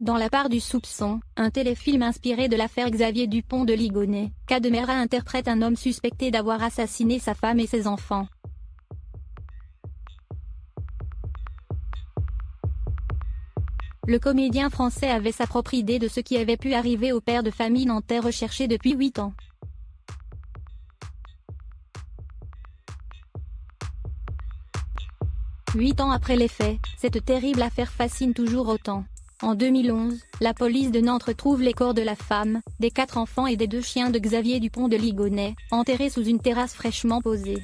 Dans La part du soupçon, un téléfilm inspiré de l'affaire Xavier Dupont de Ligonnès, Cadmerad interprète un homme suspecté d'avoir assassiné sa femme et ses enfants. Le comédien français avait sa propre idée de ce qui avait pu arriver au père de famille nantais recherché depuis 8 ans. Huit ans après les faits, cette terrible affaire fascine toujours autant. En 2011, la police de Nantes retrouve les corps de la femme, des 4 enfants et des 2 chiens de Xavier Dupont de Ligonnès, enterrés sous une terrasse fraîchement posée.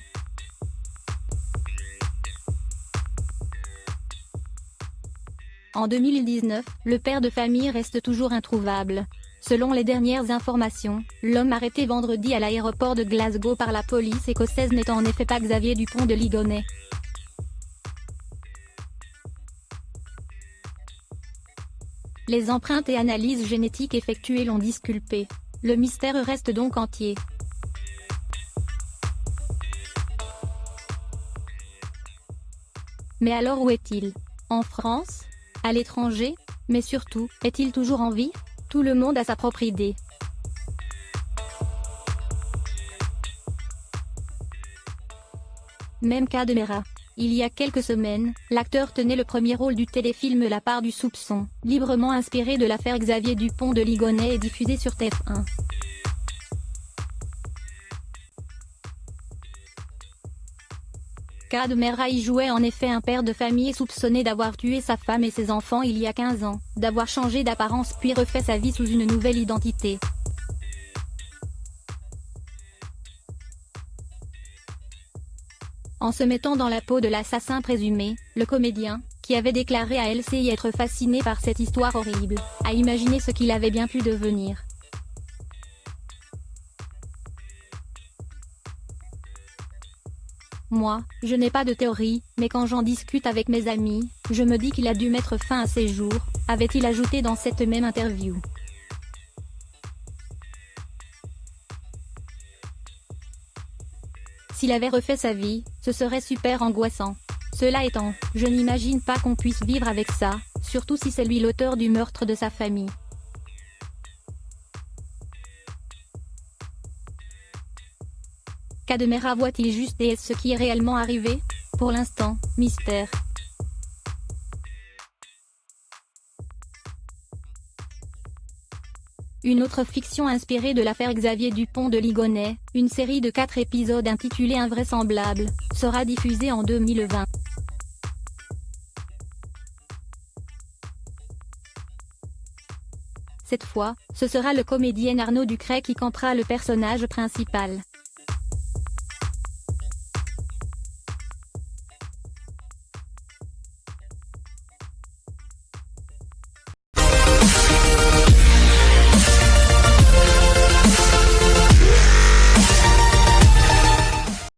En 2019, le père de famille reste toujours introuvable. Selon les dernières informations, l'homme arrêté vendredi à l'aéroport de Glasgow par la police écossaise n'est en effet pas Xavier Dupont de Ligonnès. Les empreintes et analyses génétiques effectuées l'ont disculpé. Le mystère reste donc entier. Mais alors où est-il? En France? À l'étranger? Mais surtout, est-il toujours en vie? Tout le monde a sa propre idée. Même Cadmerad. Il y a quelques semaines, l'acteur tenait le premier rôle du téléfilm La part du soupçon, librement inspiré de l'affaire Xavier Dupont de Ligonnès et diffusé sur TF1. Cadmerad y jouait en effet un père de famille soupçonné d'avoir tué sa femme et ses enfants il y a 15 ans, d'avoir changé d'apparence puis refait sa vie sous une nouvelle identité. En se mettant dans la peau de l'assassin présumé, le comédien, qui avait déclaré à LCI être fasciné par cette histoire horrible, a imaginé ce qu'il avait bien pu devenir. Moi, je n'ai pas de théorie, mais quand j'en discute avec mes amis, je me dis qu'il a dû mettre fin à ses jours, avait-il ajouté dans cette même interview. S'il avait refait sa vie, ce serait super angoissant. Cela étant, je n'imagine pas qu'on puisse vivre avec ça, surtout si c'est lui l'auteur du meurtre de sa famille. Cadmerad voit-il juste et est-ce ce qui est réellement arrivé? Pour l'instant, mystère. Une autre fiction inspirée de l'affaire Xavier Dupont de Ligonnès, une série de 4 épisodes intitulée Invraisemblable, sera diffusée en 2020. Cette fois, ce sera le comédien Arnaud Ducret qui campera le personnage principal.